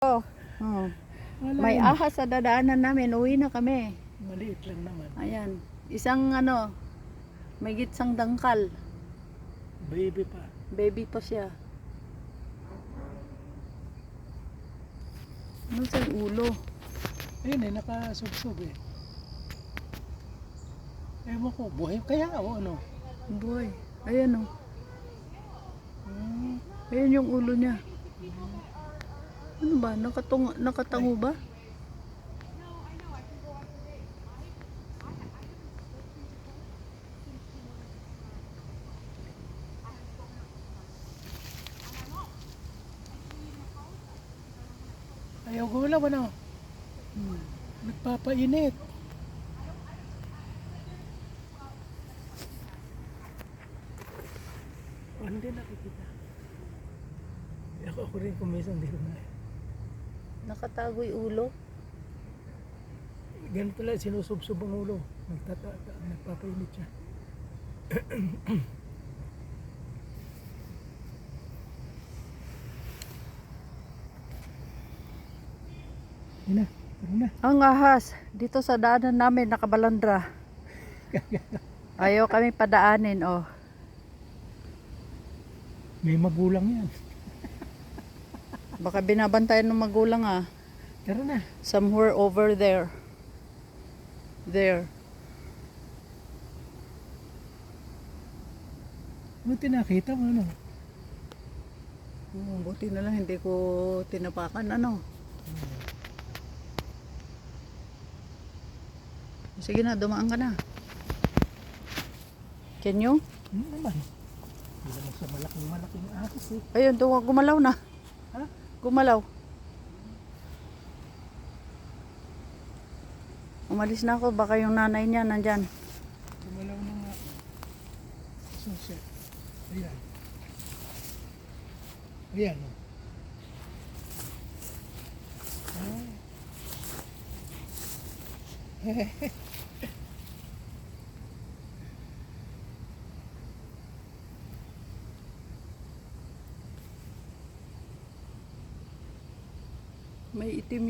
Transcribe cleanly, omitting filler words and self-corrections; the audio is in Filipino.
Oh, oh. Wala May yun. ahas sa dadaanan namin. Uwi na kami. Maliit lang naman. Ayan. Isang may gitsang dangkal. Baby pa. Baby pa siya. Ano sa ulo? Ayun nakasubsob eh. Ewan ko, buhay kaya o ano? Boy. Ayan Hmm. Ayan yung ulo niya. Ano ba? Nakatango ba? Ayaw gulaw ano? Nagpapainit. Hindi nakikita. Ako rin kumisang dito na. Nakatago yung ulo. Ganito lang, sinusubsob ang ulo. Nagpapainit siya. Yun na, tara na. Ang ahas. Dito sa daanan namin nakabalandra. Ayaw kami padaanin, oh. May magulang yan. Baka binabantayan ng magulang, ah. Tara na. Somewhere over there. There. Buti nakita mo ano? Buti na lang hindi ko tinapakan, Sige na, dumaan ka na. Can you? Naman. Hindi naman sa malaking ahas eh. Ayun, gumalaw na. Ha? Gumalaw. Umalis na ako, baka yung nanay niya nandyan. Gumalaw na nga. Sunset. Ayan. Ayan o. May itim